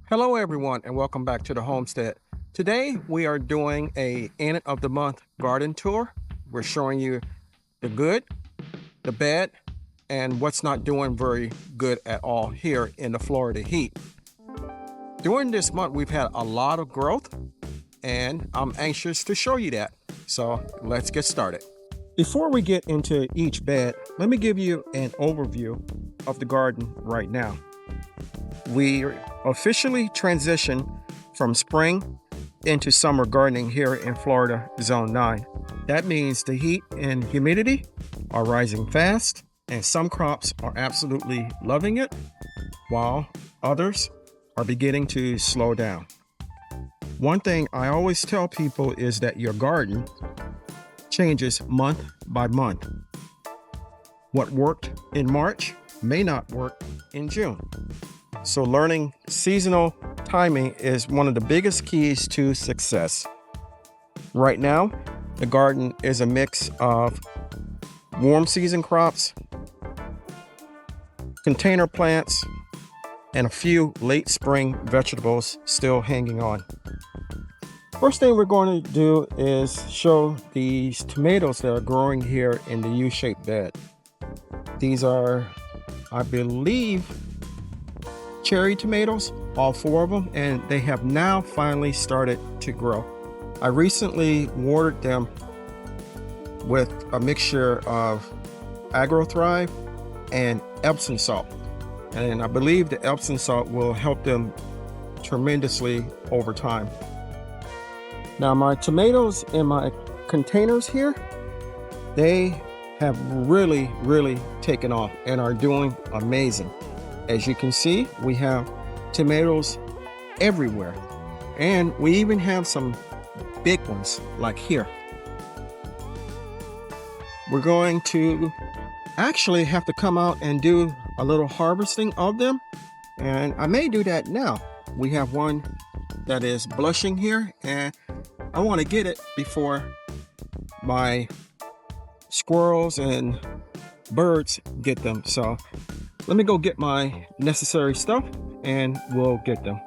Hello everyone and welcome back to the Homestead. Today we are doing a end of the month garden tour. We're showing you the good, the bad, and what's not doing very good at all here in the Florida heat. During this month we've had a lot of growth and I'm anxious to show you that. So let's get started. Before we get into each bed, let me give you an overview of the garden right now. We officially transitioned from spring into summer gardening here in Florida Zone 9. That means the heat and humidity are rising fast, and some crops are absolutely loving it, while others are beginning to slow down. One thing I always tell people is that your garden changes month by month. What worked in March may not work in June. So learning seasonal timing is one of the biggest keys to success. Right now, the garden is a mix of warm season crops, container plants, and a few late spring vegetables still hanging on. First thing we're going to do is show these tomatoes that are growing here in the U-shaped bed. These are, I believe, cherry tomatoes, all four of them, and they have now finally started to grow. I recently watered them with a mixture of Thrive and Epsom salt, and I believe the Epsom salt will help them tremendously over time. Now my tomatoes in my containers here, they have really taken off and are doing amazing. As you can see, we have tomatoes everywhere, and we even have some big ones like here. We're going to actually have to come out and do a little harvesting of them, and I may do that now. We have one that is blushing here, and I want to get it before my squirrels and birds get them. So let me go get my necessary stuff and we'll get them.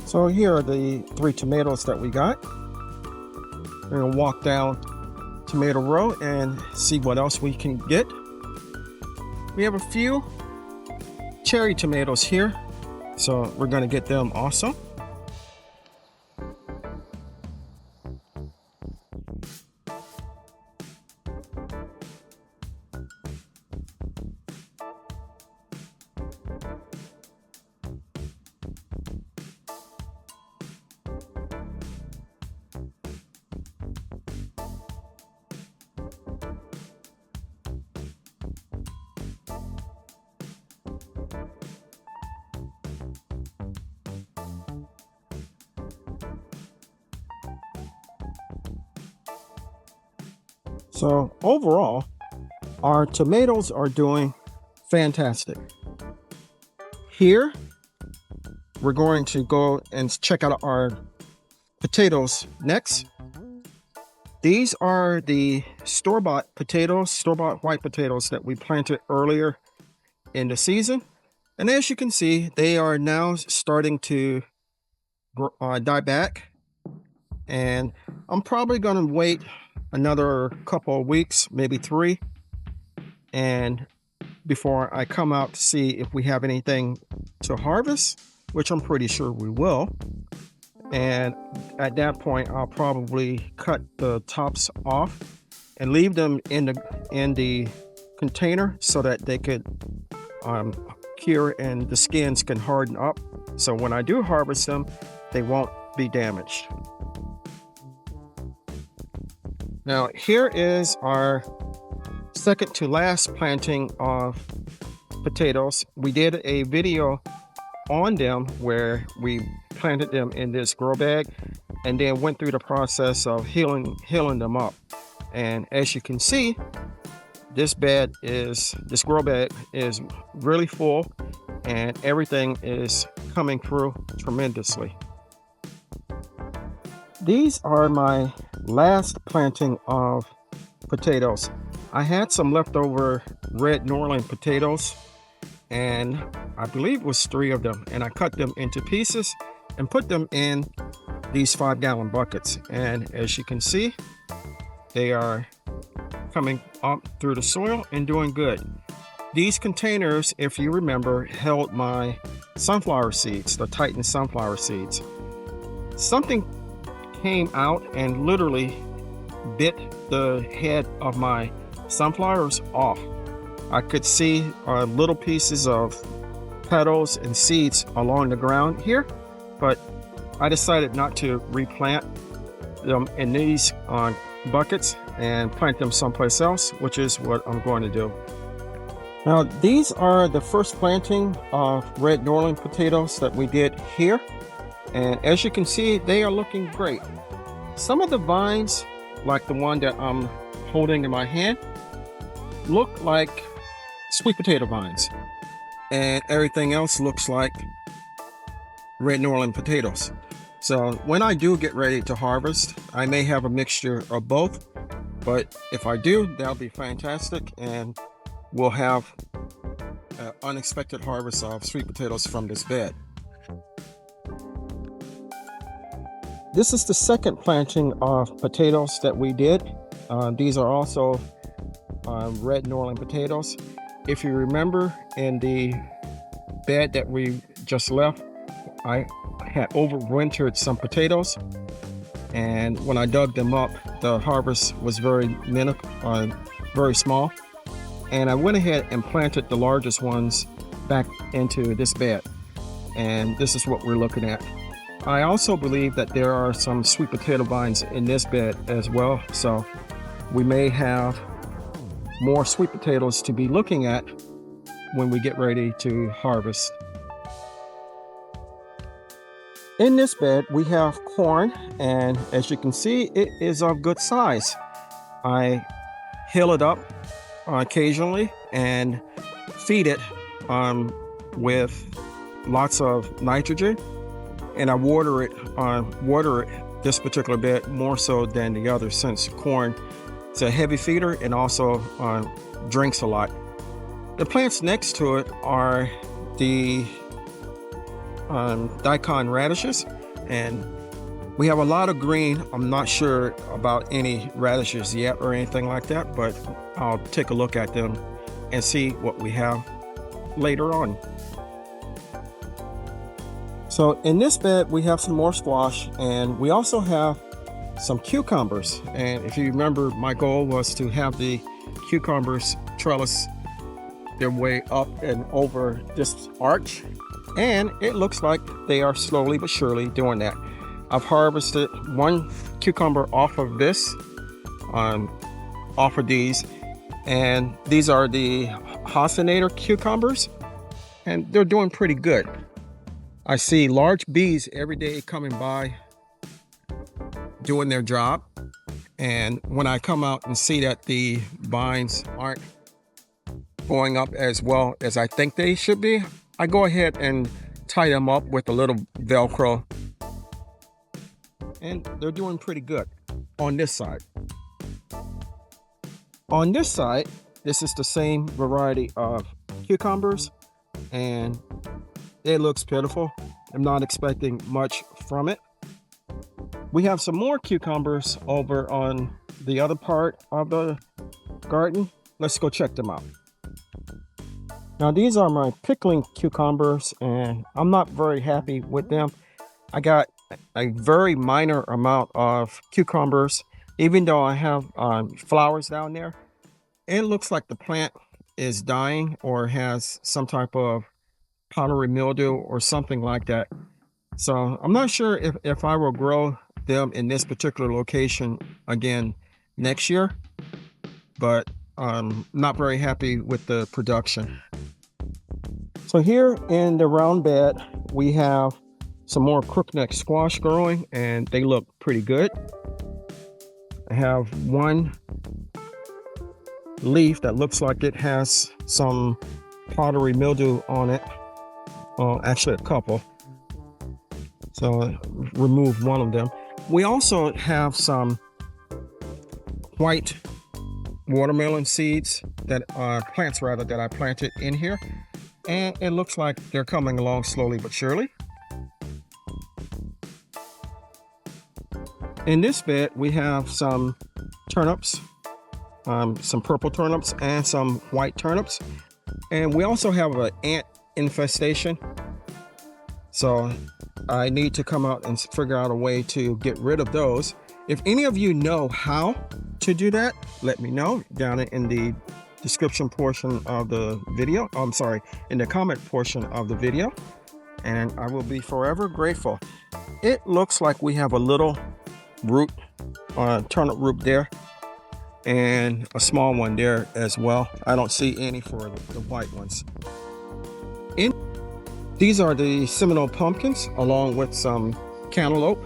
So here are the 3 tomatoes that we got. We're gonna walk down tomato row and see what else we can get. We have a few cherry tomatoes here, so we're gonna get them also. So overall, our tomatoes are doing fantastic. Here, we're going to go and check out our potatoes next. These are the store-bought potatoes, store-bought white potatoes that we planted earlier in the season. And as you can see, they are now starting to die back. And I'm probably going to wait another couple of weeks, maybe 3, and before I come out to see if we have anything to harvest, which I'm pretty sure we will. And at that point, I'll probably cut the tops off and leave them in the container so that they could cure and the skins can harden up. So when I do harvest them, they won't be damaged. Now here is our second to last planting of potatoes. We did a video on them where we planted them in this grow bag and then went through the process of healing them up. And as you can see, this grow bag is really full and everything is coming through tremendously. These are my last planting of potatoes. I had some leftover red Norland potatoes, and I believe it was 3 of them, and I cut them into pieces and put them in these 5-gallon buckets. And as you can see, they are coming up through the soil and doing good. These containers, if you remember, held my sunflower seeds, the Titan sunflower seeds. Something came out and literally bit the head of my sunflowers off. I could see little pieces of petals and seeds along the ground here, but I decided not to replant them in these buckets and plant them someplace else, which is what I'm going to do. Now these are the first planting of red Norland potatoes that we did here, and as you can see, they are looking great. Some of the vines, like the one that I'm holding in my hand, look like sweet potato vines, and everything else looks like red Norland potatoes. So when I do get ready to harvest, I may have a mixture of both, but if I do, that'll be fantastic, and we'll have an unexpected harvest of sweet potatoes from this bed. This is the second planting of potatoes that we did. These are also red Norland potatoes. If you remember, in the bed that we just left, I had overwintered some potatoes, and when I dug them up, the harvest was very small, and I went ahead and planted the largest ones back into this bed, and this is what we're looking at. I also believe that there are some sweet potato vines in this bed as well, so we may have more sweet potatoes to be looking at when we get ready to harvest. In this bed we have corn, and as you can see, it is of good size. I hill it up occasionally and feed it with lots of nitrogen, and I water it this particular bed more so than the others, since corn is a heavy feeder and also drinks a lot. The plants next to it are the daikon radishes, and we have a lot of green. I'm not sure about any radishes yet or anything like that, but I'll take a look at them and see what we have later on. So in this bed we have some more squash, and we also have some cucumbers. And if you remember, my goal was to have the cucumbers trellis their way up and over this arch, and it looks like they are slowly but surely doing that. I've harvested one cucumber off of this, off of these, and these are the Hostinator cucumbers, and they're doing pretty good. I see large bees every day coming by doing their job, And when I come out and see that the vines aren't going up as well as I think they should be, I go ahead and tie them up with a little Velcro. And they're doing pretty good on this side. On this side, this is the same variety of cucumbers, and it looks pitiful. I'm not expecting much from it. We have some more cucumbers over on the other part of the garden. Let's go check them out. Now these are my pickling cucumbers, and I'm not very happy with them. I got a very minor amount of cucumbers, even though I have flowers down there. It looks like the plant is dying or has some type of powdery mildew or something like that. So I'm not sure if I will grow them in this particular location again next year, but I'm not very happy with the production. So here in the round bed, we have some more crookneck squash growing, and they look pretty good. I have one leaf that looks like it has some powdery mildew on it. Actually a couple. So remove one of them. We also have some white watermelon seeds that plants rather that I planted in here, and it looks like they're coming along slowly but surely. In this bed we have some turnips, some purple turnips and some white turnips, and we also have an ant infestation, so I need to come out and figure out a way to get rid of those. If any of you know how to do that, let me know down in the description portion of the video. I'm sorry, in the comment portion of the video, and I will be forever grateful. It looks like we have a little root, turnip root there, and a small one there as well. I don't see any for the white ones. These are the Seminole pumpkins along with some cantaloupe.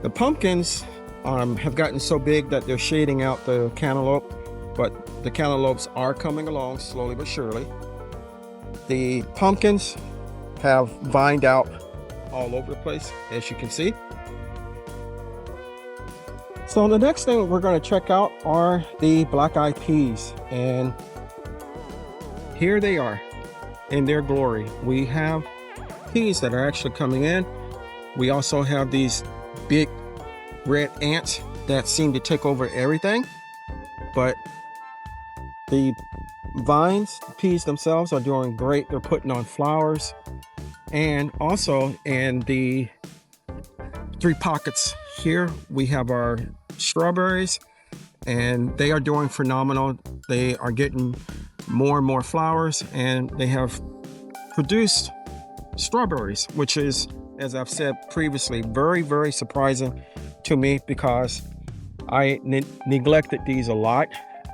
The pumpkins have gotten so big that they're shading out the cantaloupe, but the cantaloupes are coming along slowly but surely. The pumpkins have vined out all over the place, as you can see. So the next thing we're going to check out are the black-eyed peas, and here they are in their glory. We have peas that are actually coming in. We also have these big red ants that seem to take over everything, but the vines, the peas themselves are doing great. They're putting on flowers, and also in the 3 pockets here we have our strawberries, and they are doing phenomenal. They are getting more and more flowers, and they have produced strawberries, which is, as I've said previously, very, very surprising to me, because I neglected these a lot,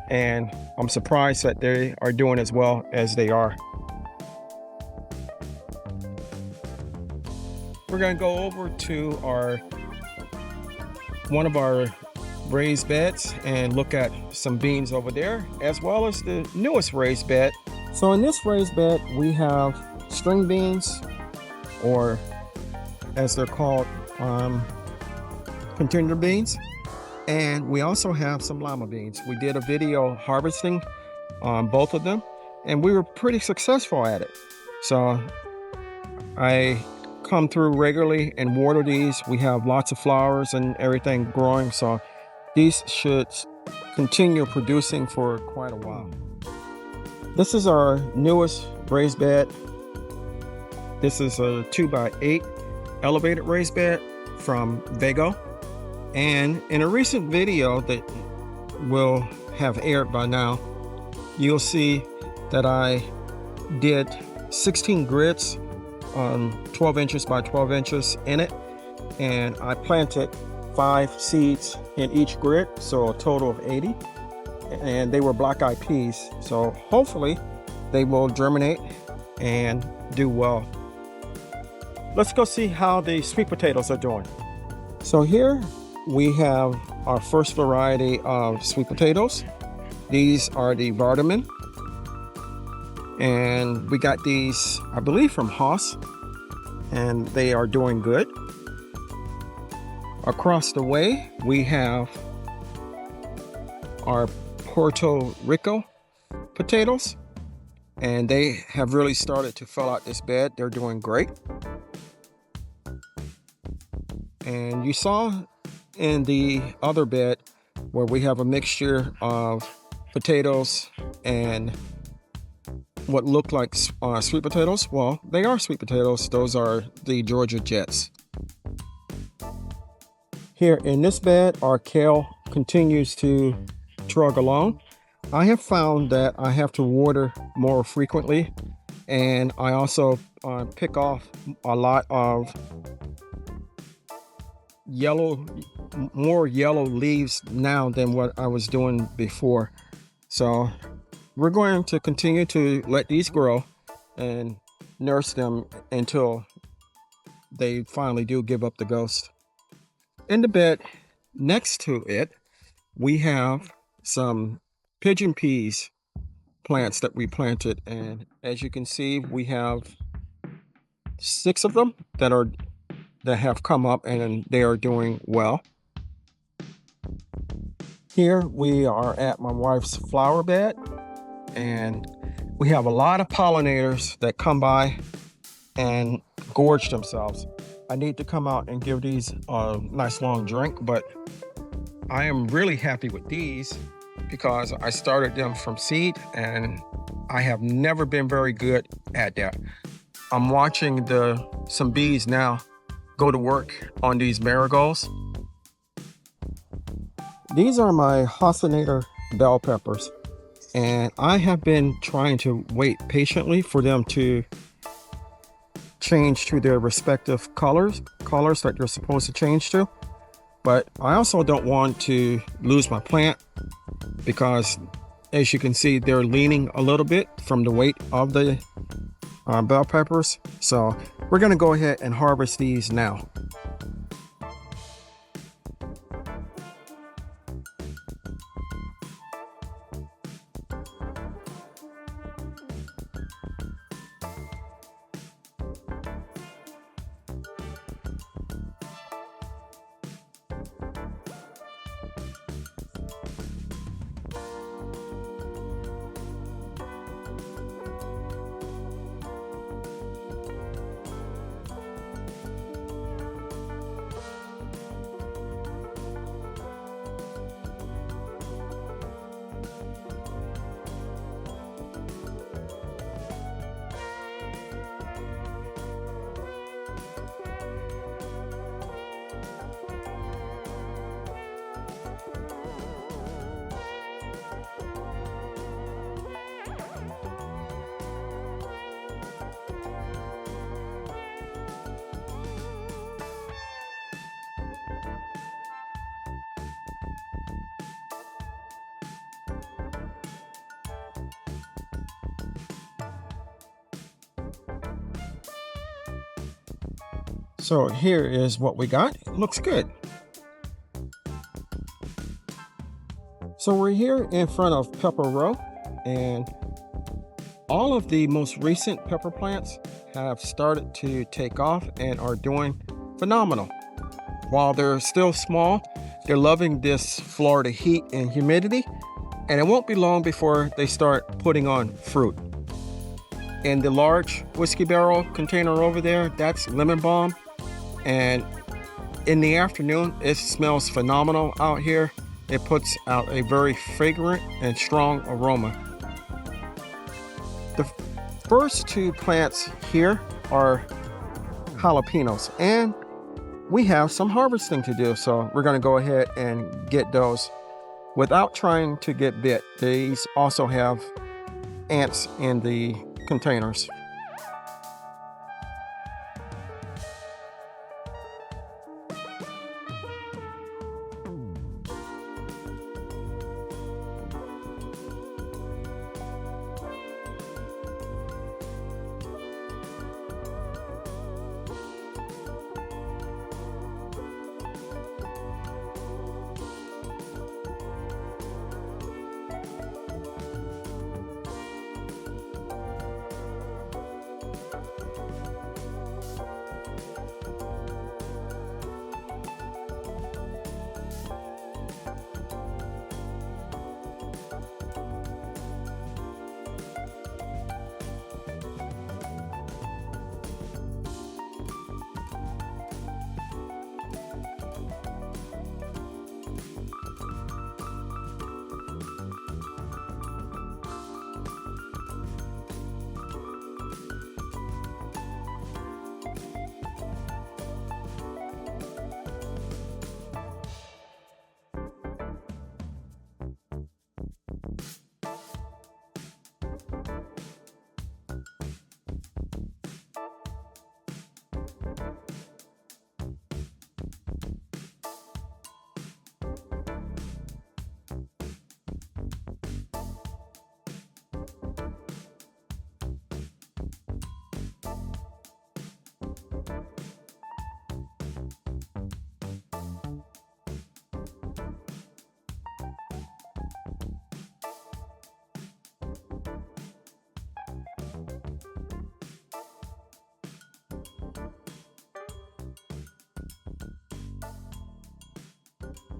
and I'm surprised that they are doing as well as they are. We're going to go over to one of our raised beds and look at some beans over there, as well as the newest raised bed. So in this raised bed we have string beans, or as they're called, contender beans, and we also have some lima beans. We did a video harvesting on both of them, and we were pretty successful at it. So I come through regularly and water these. We have lots of flowers and everything growing, so these should continue producing for quite a while. This is our newest raised bed. This is a 2x8 elevated raised bed from Vago, and in a recent video that will have aired by now, you'll see that I did 16 grids on 12 inches by 12 inches in it, and I planted 5 seeds in each grid, so a total of 80, and they were black-eyed peas, so hopefully they will germinate and do well. Let's go see how the sweet potatoes are doing. So here we have our first variety of sweet potatoes. These are the Vardaman, and we got these, I believe, from Haas, and they are doing good. Across the way, we have our Puerto Rico potatoes, and they have really started to fill out this bed. They're doing great. And you saw in the other bed where we have a mixture of potatoes and what look like sweet potatoes. Well, they are sweet potatoes. Those are the Georgia Jets. Here in this bed, our kale continues to trug along. I have found that I have to water more frequently, and I also pick off a lot of more yellow leaves now than what I was doing before. So we're going to continue to let these grow and nurse them until they finally do give up the ghost. In the bed next to it, we have some pigeon peas plants that we planted, and as you can see, we have 6 of them that have come up, and they are doing well. Here we are at my wife's flower bed, and we have a lot of pollinators that come by and gorge themselves. I need to come out and give these a nice long drink, but I am really happy with these because I started them from seed, and I have never been very good at that. I'm watching some bees now go to work on these marigolds. These are my Hostinator bell peppers, and I have been trying to wait patiently for them to change to their respective colors that they're supposed to change to. But I also don't want to lose my plant because, as you can see, they're leaning a little bit from the weight of the bell peppers. So we're going to go ahead and harvest these now. So here is what we got. It looks good. So we're here in front of Pepper Row, and all of the most recent pepper plants have started to take off and are doing phenomenal. While they're still small, they're loving this Florida heat and humidity, and it won't be long before they start putting on fruit. In the large whiskey barrel container over there, that's lemon balm. And in the afternoon, it smells phenomenal out here. It puts out a very fragrant and strong aroma. The first 2 plants here are jalapenos, and we have some harvesting to do. So we're going to go ahead and get those without trying to get bit. These also have ants in the containers.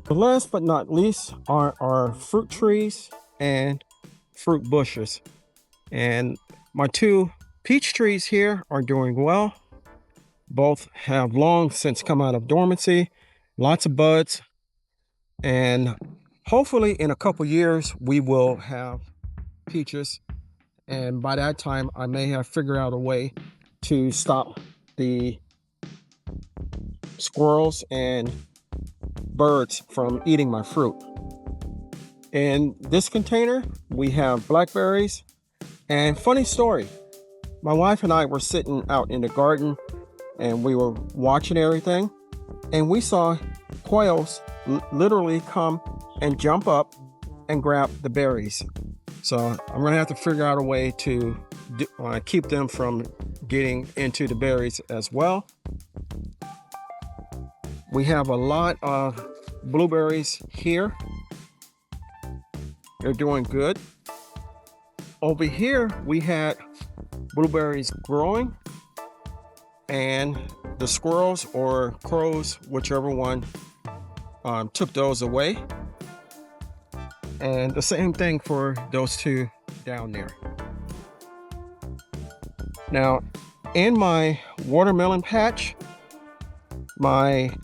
The last but not least are our fruit trees and fruit bushes. And my two peach trees here are doing well. Both have long since come out of dormancy, lots of buds, and hopefully in a couple years we will have peaches, and by that time I may have figured out a way to stop the squirrels and birds from eating my fruit. In this container we have blackberries. And funny story, my wife and I were sitting out in the garden and we were watching everything, and we saw quails literally come and jump up and grab the berries. So I'm gonna have to figure out a way to keep them from getting into the berries as well. We have a lot of blueberries here. They're doing good. Over here we had blueberries growing, and the squirrels or crows, whichever one, took those away. And the same thing for those two down there. Now, in my watermelon patch, my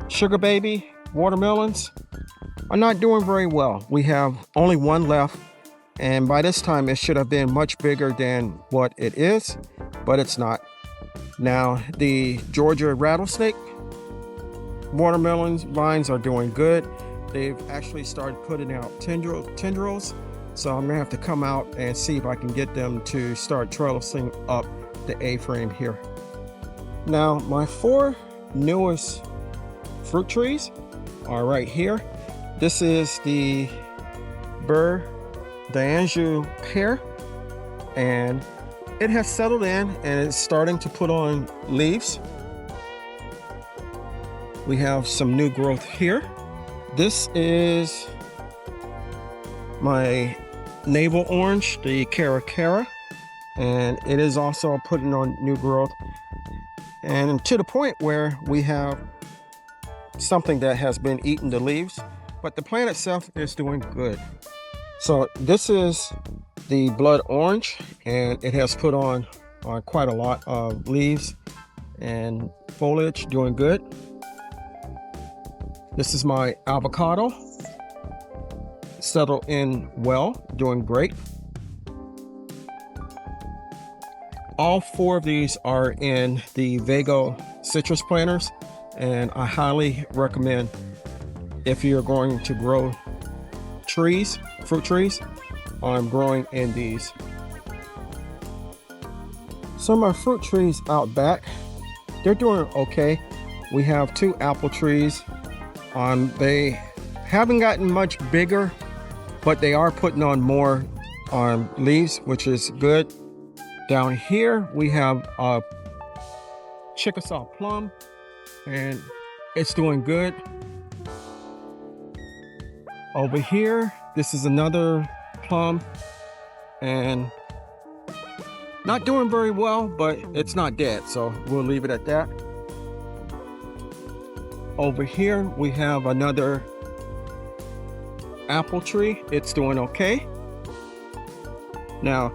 sugar baby watermelons are not doing very well. We have only one left, and by this time it should have been much bigger than what it is, but it's not. Now, the Georgia rattlesnake watermelon vines are doing good. They've actually started putting out tendrils, so I'm gonna have to come out and see if I can get them to start trellising up the A-frame here. Now, my four newest fruit trees are right here. This is the Burr d'Anjou pear, and it has settled in and it's starting to put on leaves. We have some new growth here. This is my navel orange, the Cara, and it is also putting on new growth, and to the point where we have something that has been eating the leaves, but the plant itself is doing good. So this is the blood orange, and it has put on quite a lot of leaves and foliage, doing good. This is my avocado, settled in well, doing great. All four of these are in the Vago citrus planters, and I highly recommend, if you're going to grow trees, fruit trees, I'm growing in these. Some of my fruit trees out back, they're doing okay. We have two apple trees. They haven't gotten much bigger, but they are putting on more leaves, which is good. Down here we have a Chickasaw plum, and it's doing good. Over here, this is another plum, and not doing very well, but it's not dead, so we'll leave it at that. Over here we have another apple tree. It's doing okay. Now,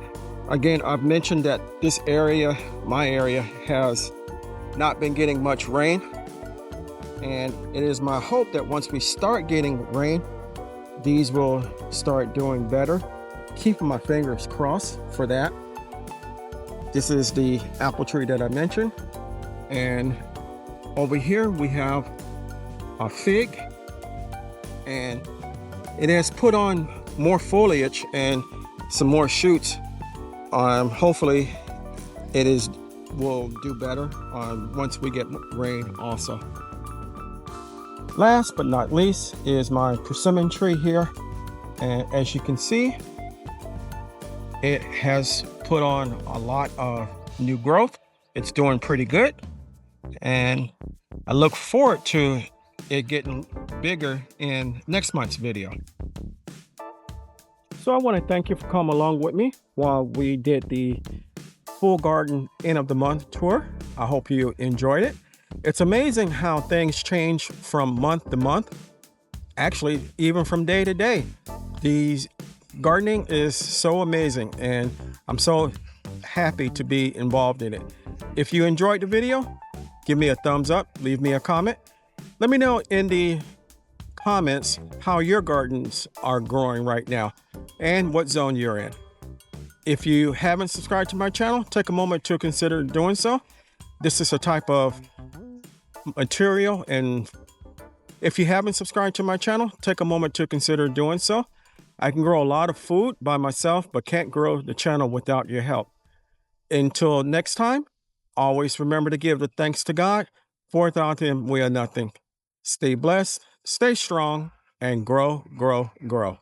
again, I've mentioned that this area, my area, has not been getting much rain, and it is my hope that once we start getting rain, these will start doing better. Keeping my fingers crossed for that. This is the apple tree that I mentioned, and over here we have a fig, and it has put on more foliage and some more shoots. Hopefully it will do better once we get rain also. Last but not least is my persimmon tree here, and as you can see, it has put on a lot of new growth. It's doing pretty good, and I look forward to it getting bigger in next month's video. So I want to thank you for coming along with me while we did the full garden end of the month tour. I hope you enjoyed it. It's amazing how things change from month to month, actually, even from day to day. These gardening is so amazing, and I'm so happy to be involved in it. If you enjoyed the video, give me a thumbs up, leave me a comment. Let me know in the comments how your gardens are growing right now and what zone you're in. If you haven't subscribed to my channel, take a moment to consider doing so. This is a type of material, and if you haven't subscribed to my channel, take a moment to consider doing so. I can grow a lot of food by myself, but can't grow the channel without your help. Until next time, always remember to give the thanks to God, for without Him we are nothing. Stay blessed, stay strong, and grow, grow, grow.